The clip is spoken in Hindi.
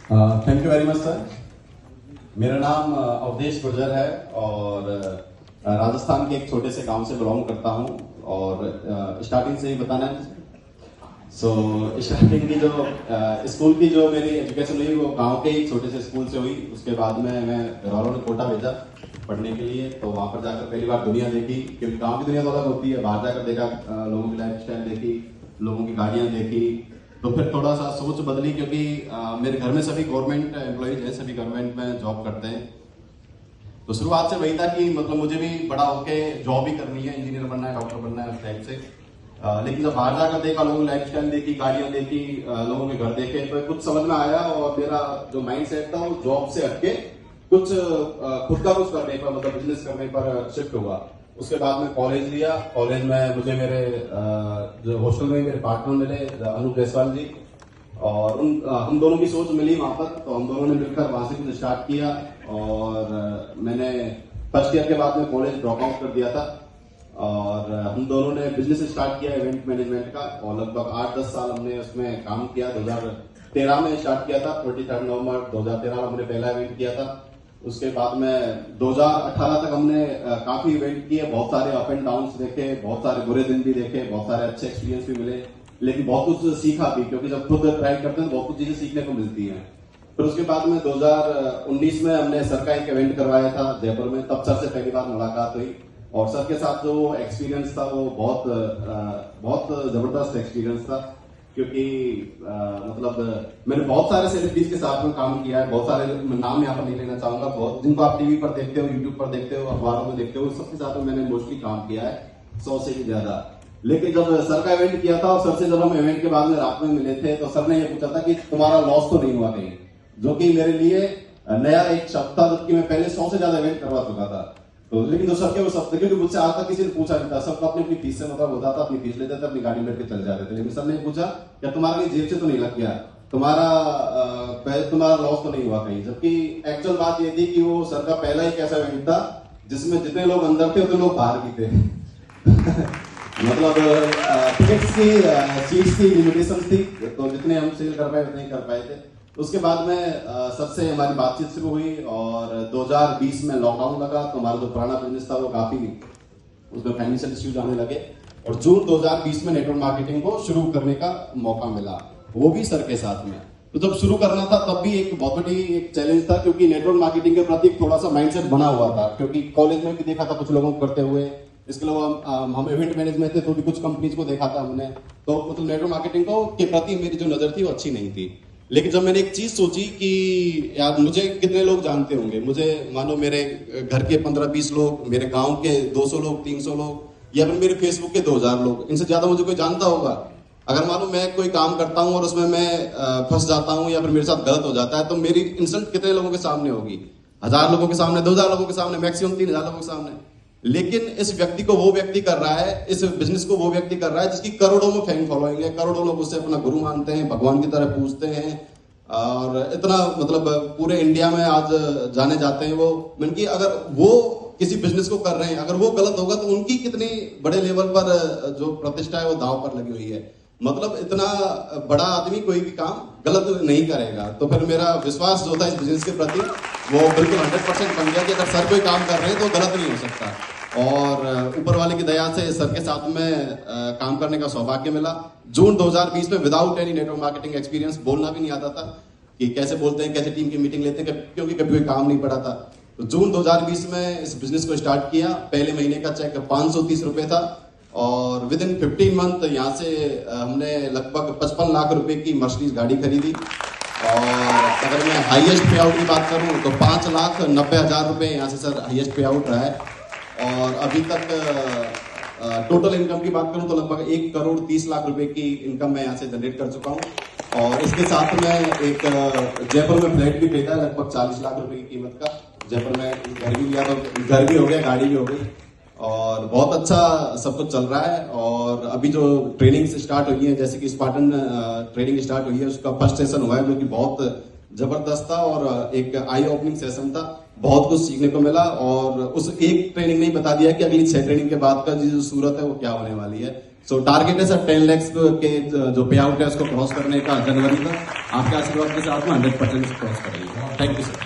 Thank you very much sir. मेरा नाम अवधेश गुर्जर है और राजस्थान के एक छोटे से गांव से बिलोंग करता हूं और स्टार्टिंग से ही बताना है। स्टार्टिंग की जो स्कूल की जो मेरी एजुकेशन हुई वो गांव के एक छोटे से स्कूल से हुई। उसके बाद में मैं घरवालों ने कोटा भेजा पढ़ने के लिए, तो वहां पर जाकर पहली बार दुनिया देखी, क्योंकि गांव की दुनिया तो अलग होती है। बाहर जाकर देखा, लोगों की लाइफ स्टाइल देखी, लोगों की गाड़ियां देखी, तो फिर थोड़ा सा सोच बदली, क्योंकि मेरे घर में सभी गवर्नमेंट एम्प्लॉयज हैं, सभी गवर्नमेंट में जॉब करते हैं। तो शुरुआत से वही था कि मतलब मुझे भी बड़ा होके जॉब भी करनी है, इंजीनियर बनना है, डॉक्टर बनना है, उस टाइप से। लेकिन जब बाहर जाकर देखा, लोगों की लाइफ स्टाइल देखी, गाड़ियां देखी, लोगों के घर देखे, तो कुछ समझ में आया और मेरा जो माइंड सेट था वो जॉब से हटके कुछ खुद का कुछ करने पर, मतलब बिजनेस करने पर शिफ्ट हुआ। उसके बाद में कॉलेज लिया। कॉलेज में मुझे मेरे जो हॉस्टल में मेरे पार्टनर मिले, अनु जायसवाल जी, और हम दोनों की सोच मिली वहां पर, तो हम दोनों ने मिलकर वहां से कुछ स्टार्ट किया। और मैंने फर्स्ट ईयर के बाद में कॉलेज ड्रॉप आउट कर दिया था और हम दोनों ने बिजनेस स्टार्ट किया इवेंट मैनेजमेंट का, और लगभग 8-10 साल हमने उसमें काम किया। 2013 में स्टार्ट किया था, 23 नवंबर 2013 में हमने पहला इवेंट किया था। उसके बाद में 2018 तक हमने काफी इवेंट किए, बहुत सारे अप एंड डाउन देखे, बहुत सारे बुरे दिन भी देखे, बहुत सारे अच्छे एक्सपीरियंस भी मिले, लेकिन बहुत कुछ सीखा भी, क्योंकि जब खुद ट्राई करते हैं तो बहुत कुछ चीजें सीखने को मिलती हैं। फिर उसके बाद में 2019 में हमने सर का एक इवेंट करवाया था जयपुर में। तब सर से पहली बार मुलाकात हुई और सर के साथ जो एक्सपीरियंस था वो बहुत जबरदस्त एक्सपीरियंस था, क्योंकि मतलब मैंने बहुत सारे सेलिब्रिटीज के साथ में काम किया है। बहुत सारे नाम यहाँ पर नहीं लेना चाहूंगा, बहुत जिनको आप टीवी पर देखते हो, यूट्यूब पर देखते हो, अखबारों में देखते हो, सबके साथ में मैंने मोस्टली काम किया है, 100 से भी ज्यादा। लेकिन जब सर का इवेंट किया था और सर से जब हम इवेंट के बाद में रात में मिले थे, तो सर ने ये पूछा था कि तुम्हारा लॉस तो नहीं हुआ कहीं, जो कि मेरे लिए नया एक शब्द था, जबकि मैं पहले 100 से ज्यादा इवेंट करवा चुका था। तो लेकिन जो सर के वो शब्द, क्योंकि मुझसे आज तक किसी ने पूछा नहीं था, सबको अपनी अपनी फीस से मतलब होता था, अपनी फीस लेते थे, अपनी गाड़ी में बैठ के चल जाते थे। लेकिन सर ने पूछा क्या तुम्हारा कहीं जेब से तो नहीं लग गया, तुम्हारा लॉस तो नहीं हुआ कहीं, जबकि एक्चुअल बात ये थी कि वो सर का पहला ही ऐसा इवेंट था जिसमें जितने लोग अंदर थे उतने लोग बाहर भी थे। मतलब टिकट्स की सीट्स की लिमिटेशन थी, तो जितने हम सेल कर पाए उतने ही कर पाए थे। उसके बाद में सर से हमारी बातचीत शुरू हुई और 2020 में लॉकडाउन लगा, तो हमारा जो पुराना बिजनेस था वो काफी उसमें फाइनेंशियल इश्यूज आने लगे, और जून 2020 में नेटवर्क मार्केटिंग को शुरू करने का मौका मिला, वो भी सर के साथ में। तो जब शुरू करना था तब भी एक बहुत बड़ी एक चैलेंज था, क्योंकि नेटवर्क मार्केटिंग के प्रति थोड़ा सा माइंडसेट बना हुआ था, क्योंकि कॉलेज में भी देखा था कुछ लोगों को करते हुए। इसके अलावा हम इवेंट मैनेजमेंट थे तो भी कुछ कंपनीज को देखा था हमने, तो मतलब नेटवर्क मार्केटिंग को के प्रति मेरी जो नजर थी वो अच्छी नहीं थी। लेकिन जब मैंने एक चीज सोची कि यार मुझे कितने लोग जानते होंगे, मुझे मानो मेरे घर के 15-20 लोग, मेरे गांव के 200 लोग, 300 लोग, या फिर मेरे फेसबुक के 2000 लोग, इनसे ज्यादा मुझे कोई जानता होगा। अगर मानो मैं कोई काम करता हूं और उसमें मैं फंस जाता हूं या फिर मेरे साथ गलत हो जाता है, तो मेरी इंसल्ट कितने लोगों के सामने होगी? 1000 लोगों के सामने, 2000 लोगों के सामने, मैक्सिमम 3000 लोगों के सामने। लेकिन इस व्यक्ति को वो व्यक्ति कर रहा है, इस बिजनेस को वो व्यक्ति कर रहा है जिसकी करोड़ों में फैन फॉलोइंग है, करोड़ों लोग उससे अपना गुरु मानते हैं, भगवान की तरह पूजते हैं, और इतना मतलब पूरे इंडिया में आज जाने जाते हैं वो। मैंने कि अगर वो किसी बिजनेस को कर रहे हैं, अगर वो गलत होगा तो उनकी कितनी बड़े लेवल पर जो प्रतिष्ठा है वो दांव पर लगी हुई है। मतलब इतना बड़ा आदमी कोई भी काम गलत नहीं करेगा। तो फिर मेरा विश्वास जो था इस बिजनेस के प्रति वो बिल्कुल 100% बन गया कि अगर सर कोई काम कर रहे हैं तो गलत नहीं हो सकता। और ऊपर वाले की दया से सर के साथ में काम करने का सौभाग्य मिला। जून 2020 में without any network marketing experience, बोलना भी नहीं आता था कि कैसे बोलते हैं, कैसे टीम की मीटिंग लेते हैं, क्योंकि कभी कोई काम नहीं पड़ा था। तो जून 2020 में इस बिजनेस को स्टार्ट किया। पहले महीने का चेक 530 रुपए था और विद इन 15 मंथ यहाँ से हमने लगभग 55 लाख रुपए की मर्सिडीज गाड़ी खरीदी। और अगर मैं हाईएस्ट पे आउट की बात करूं तो 5,90,000 रुपए यहाँ से सर हाईएस्ट पे आउट रहा है। और अभी तक टोटल इनकम की बात करूं तो लगभग 1,30,00,000 रुपए की इनकम मैं यहाँ से जनरेट कर चुका हूं। और इसके साथ में एक जयपुर में फ्लैट भी खरीदा लगभग 40 लाख रुपए की कीमत का। जयपुर में घर भी लिया, तो घर भी हो गया, गाड़ी भी हो गई, और बहुत अच्छा सब कुछ चल रहा है। और अभी जो ट्रेनिंग स्टार्ट हुई है, जैसे कि स्पार्टन ट्रेनिंग स्टार्ट हुई है, उसका फर्स्ट सेशन हुआ है जो कि बहुत जबरदस्त था और एक आई ओपनिंग सेशन था। बहुत कुछ सीखने को मिला और उस एक ट्रेनिंग ने बता दिया कि अगली 6 ट्रेनिंग के बाद का जो सूरत है वो क्या होने वाली है। सो टारगेट है सर 10 lakhs के जो पे आउट है उसको क्रॉस करने का जनवरी तक। आपके आशीर्वाद के साथ में 100% क्रॉस करेंगे। Thank you sir.